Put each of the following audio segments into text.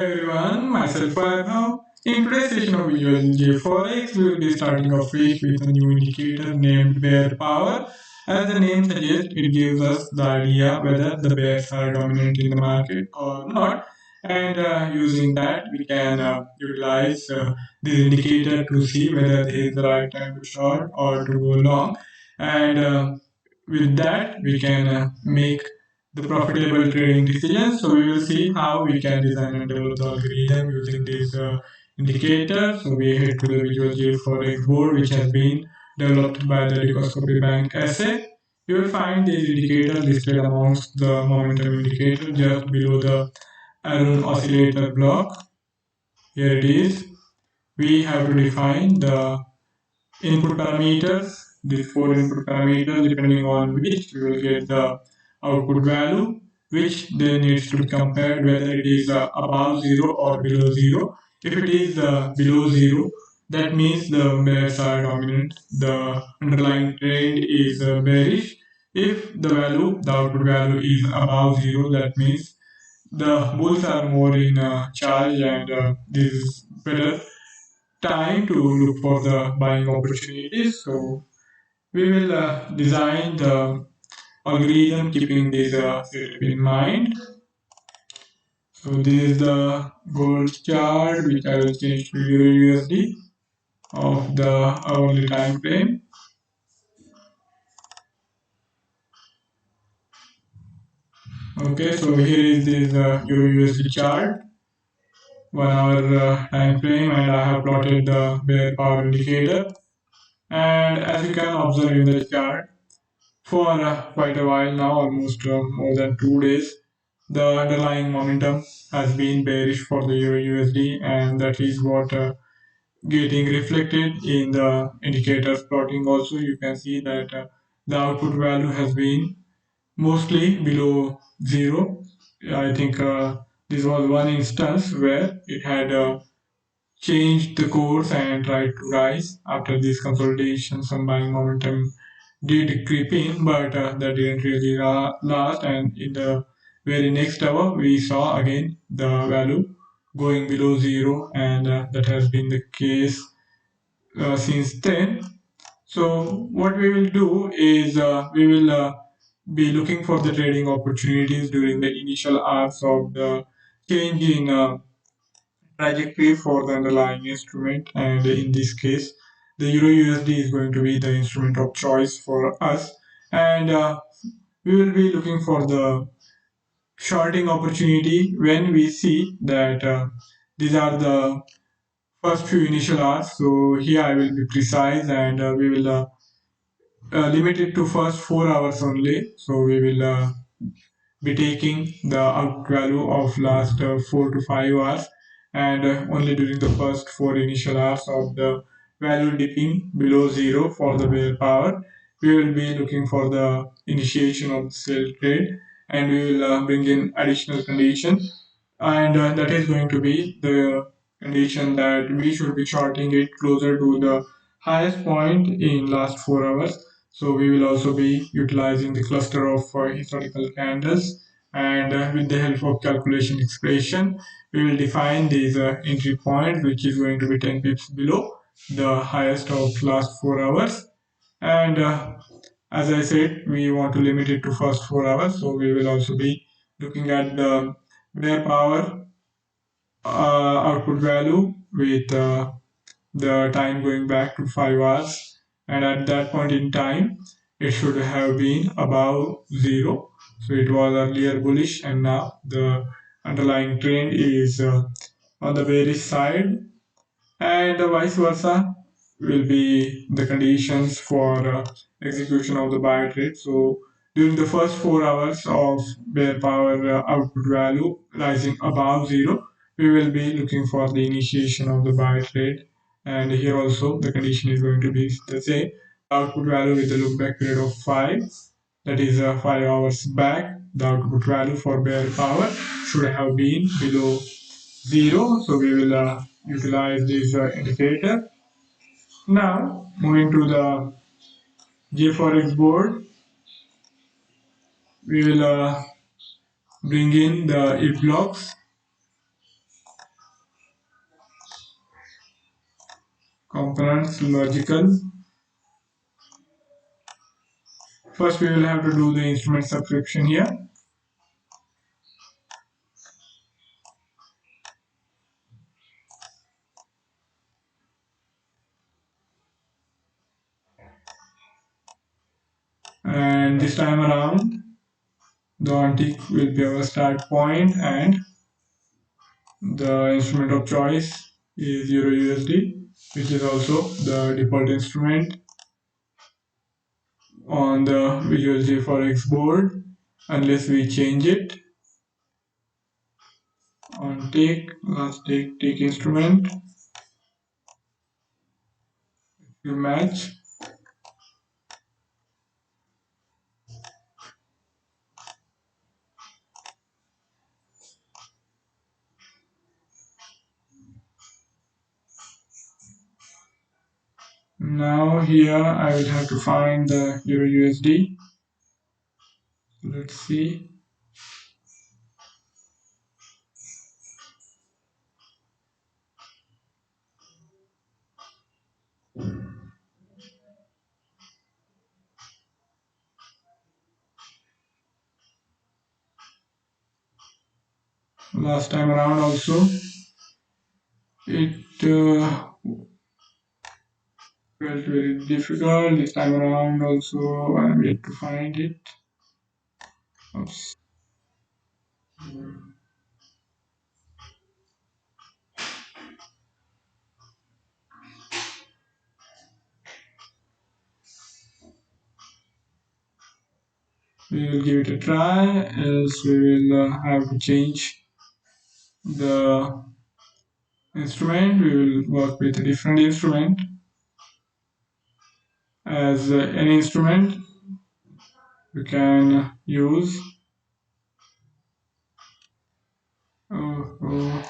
Everyone, myself Vaibhav. In today's session of Visual Jforex, we will be starting off with a new indicator named bear power. As the name suggests, it gives us the idea whether the bears are dominant in the market or not. And using that, we can utilize this indicator to see whether this is the right time to short or to go long. And with that, we can make the profitable trading decisions. So we will see how we can design and develop the algorithm using this indicator. So we head to the Visual Jforex board, which has been developed by the Dukascopy Bank SA. You will find this indicator listed amongst the momentum indicator just below the Oscillator Block. Here it is. We have to define the input parameters, these four input parameters, depending on which we will get the output value, which then needs to be compared whether it is above 0 or below 0. If it is below 0, that means the bears are dominant, the underlying trend is bearish. If the output value is above 0, that means the bulls are more in charge, and this is better time to look for the buying opportunities. So we will design the algorithm keeping this setup in mind. So this is the gold chart which I will change to Euro USD of the hourly time frame. Okay, so here is this Euro USD chart, 1 hour time frame, and I have plotted the bear power indicator. And as you can observe in the chart, for quite a while now, almost more than 2 days, the underlying momentum has been bearish for the Euro USD, and that is what getting reflected in the indicators plotting. Also, you can see that the output value has been mostly below 0. I think this was one instance where it had changed the course and tried to rise after this consolidation. Some buying momentum did creep in, but that didn't really last. And in the very next hour, we saw again the value going below 0, and that has been the case since then. So what we will do is we will be looking for the trading opportunities during the initial hours of the change in trajectory for the underlying instrument, and in this case the Euro USD is going to be the instrument of choice for us. And we will be looking for the shorting opportunity when we see that these are the first few initial hours. So here I will be precise, and we will limit it to first 4 hours only. So we will be taking the out value of last 4 to 5 hours, and only during the first four initial hours of the value dipping below 0 for the bear power, we will be looking for the initiation of the sell trade, and we will bring in additional condition, and that is going to be the condition that we should be shorting it closer to the highest point in last 4 hours. So we will also be utilizing the cluster of historical candles, and with the help of calculation expression, we will define these entry point, which is going to be 10 pips below the highest of last 4 hours. And as I said, we want to limit it to first 4 hours. So we will also be looking at the bear power output value with the time going back to 5 hours, and at that point in time it should have been above 0. So it was earlier bullish, and now the underlying trend is on the bearish side, and vice versa will be the conditions for execution of the buy trade. So during the first 4 hours of bear power output value rising above 0, we will be looking for the initiation of the buy trade. And here also the condition is going to be the same. Output value with the look back period of 5, that is 5 hours back, the output value for bear power should have been below 0. So we will utilize this indicator. Now moving to the Jforex board, we will bring in the if blocks. components, logical. First, we will have to do the instrument subscription here. And this time around, the on-tick will be our start point, and the instrument of choice is Euro USD, which is also the default instrument on the Visual Jforex board unless we change it. On tick, last tick instrument, you match. Now here I will have to find the Euro USD. Let's see. Last time around also it felt very difficult. This time around also I'm yet to find it. Oops. We will give it a try, else we will have to change the instrument. We will work with a different instrument. As any instrument we can use. Oh.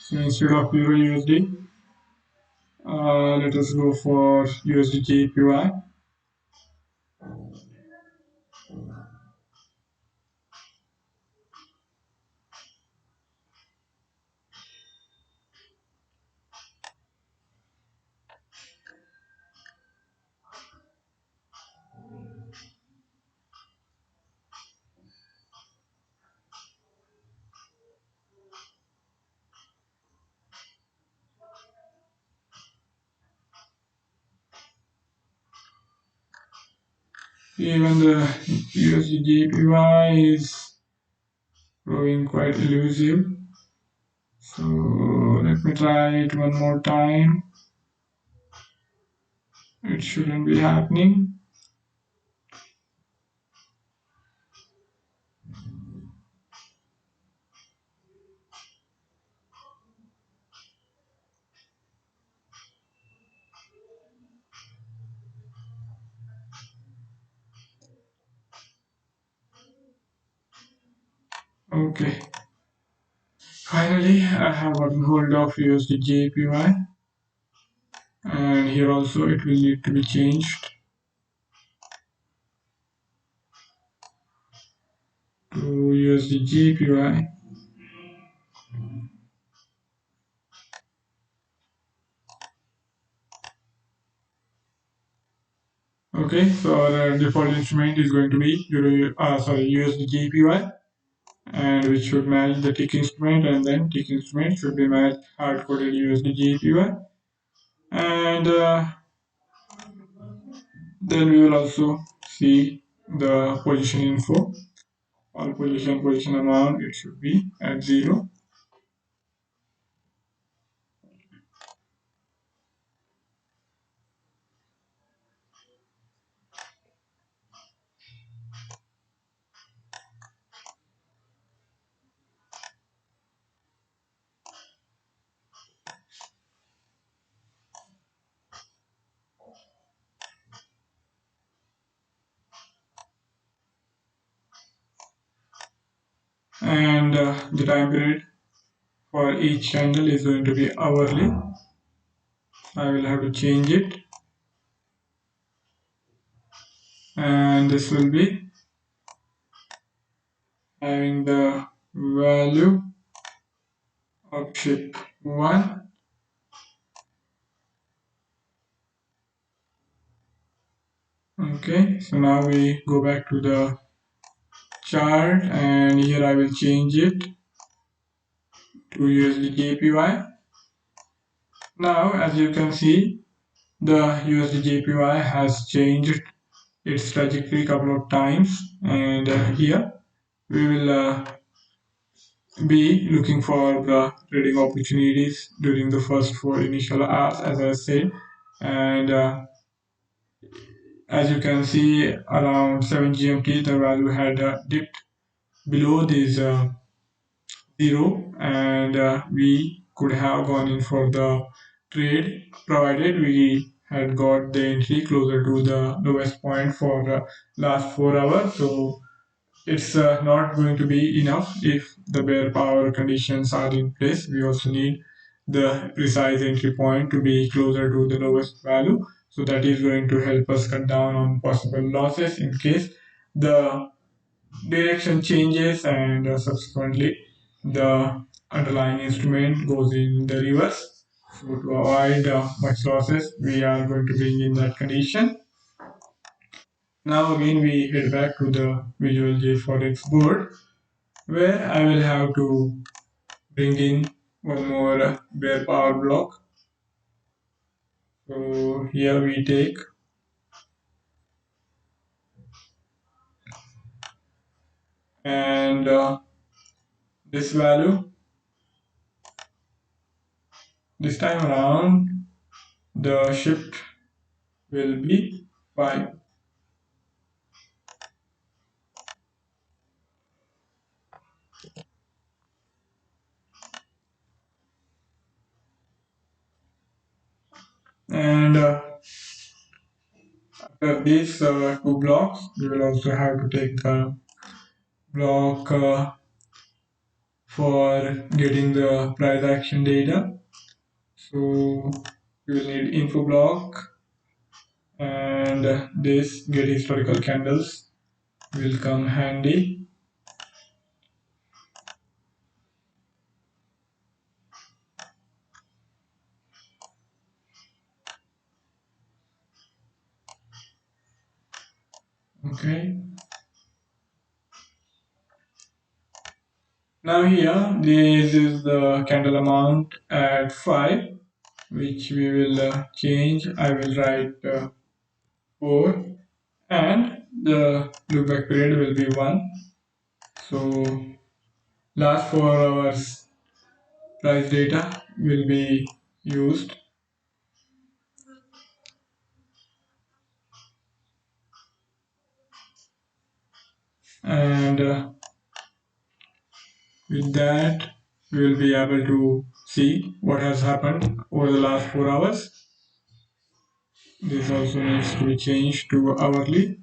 So instead of Euro USD, let us go for USD JPY. Even the USD JPY is proving quite elusive. So let me try it one more time. It shouldn't be happening. Okay. Finally, I have gotten hold of USD JPY, and here also it will need to be changed to USD JPY. Okay, so our default instrument is going to be USD JPY, and which should match the tick instrument, and then tick instrument should be matched hard-coded USD JPY, and then we will also see the position info. All position amount, it should be at 0. And the time period for each candle is going to be hourly. I will have to change it, and this will be having the value of ship 1. Okay, so now we go back to the chart and here I will change it to USD JPY. Now as you can see, the USD JPY has changed its trajectory couple of times, and here we will be looking for the trading opportunities during the first 4 initial hours, as I said. And as you can see, around 7 GMT, the value had dipped below this zero, and we could have gone in for the trade provided we had got the entry closer to the lowest point for the last 4 hours. So it's not going to be enough if the bear power conditions are in place. We also need the precise entry point to be closer to the lowest value. So that is going to help us cut down on possible losses in case the direction changes and subsequently the underlying instrument goes in the reverse. So to avoid much losses, we are going to bring in that condition. Now again we head back to the Visual Jforex board where I will have to bring in one more bear power block. So here we take and this value this time around the shift will be 5. And after these two blocks, we will also have to take the block for getting the price action data. So we will need info block and this get historical candles will come handy. Okay. Now here this is the candle amount at 5 which we will change. I will write 4 and the lookback period will be 1. So last 4 hours price data will be used, and with that we will be able to see what has happened over the last 4 hours. This also needs to be changed to hourly.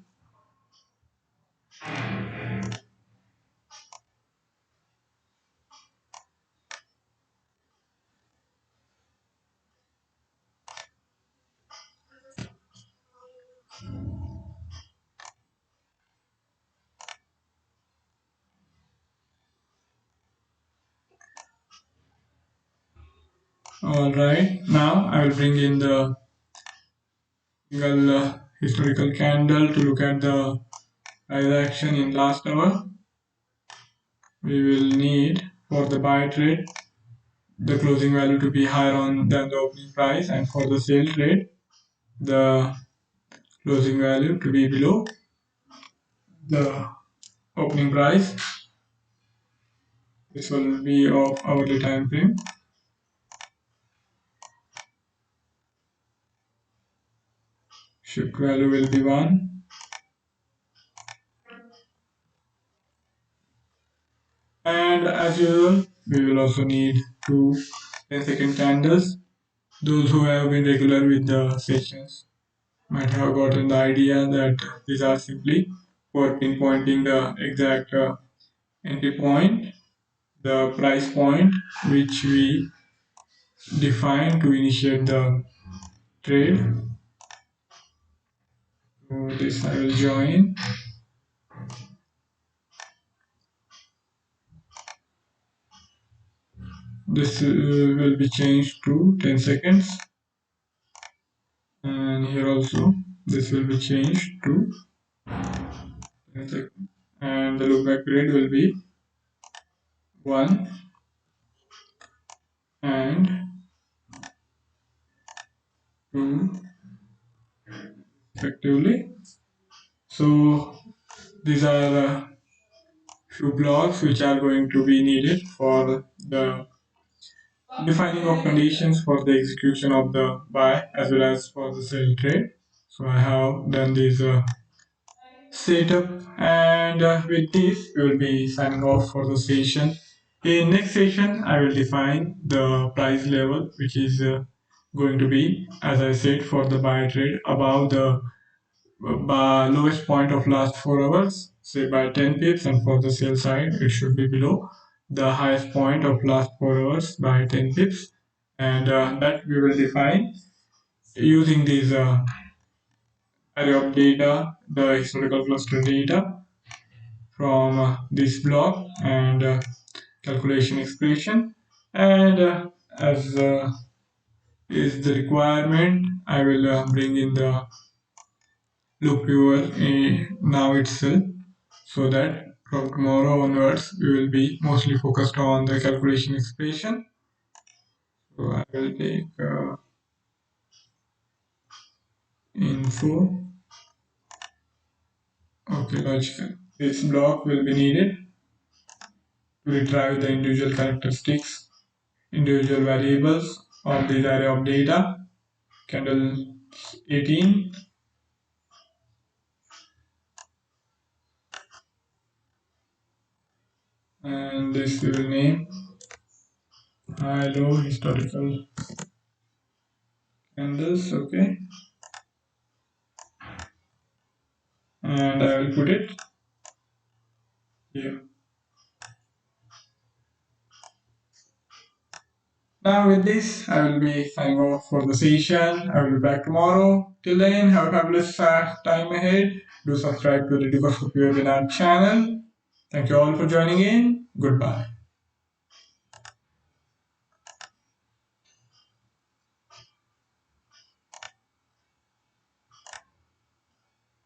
Alright, now I will bring in the single historical candle to look at the price action in last hour. We will need for the buy trade the closing value to be higher on than the opening price, and for the sell trade the closing value to be below the opening price. This will be of hourly time frame. Shift value will be 1. And as usual, we will also need two 10-second candles. Those who have been regular with the sessions might have gotten the idea that these are simply for pinpointing the exact entry point, the price point which we define to initiate the trade. So this I will join. this will be changed to 10 seconds, and here also this will be changed to 10 seconds, and the loopback period will be 1 and 2 effectively. So these are few blocks which are going to be needed for the defining of conditions for the execution of the buy as well as for the sell trade. So I have done this setup, and with this we will be signing off for the session. In next session I will define the price level which is going to be, as I said, for the buy trade above the lowest point of last 4 hours, say by 10 pips, and for the sell side it should be below the highest point of last 4 hours by 10 pips, and that we will define using these array of data, the historical cluster data from this block, and calculation expression, and as is the requirement, I will bring in the loop viewer now itself, so that from tomorrow onwards we will be mostly focused on the calculation expression. So I will take info. Okay, logical. This block will be needed to retrieve the individual characteristics, individual variables of this array of data. Candle 18, and this we will name high low historical candles. Okay, and I will put it here. Now with this, I will be signing off for the session. I will be back tomorrow. Till then, have a fabulous time ahead. Do subscribe to the Dukascopy webinar channel. Thank you all for joining in. Goodbye.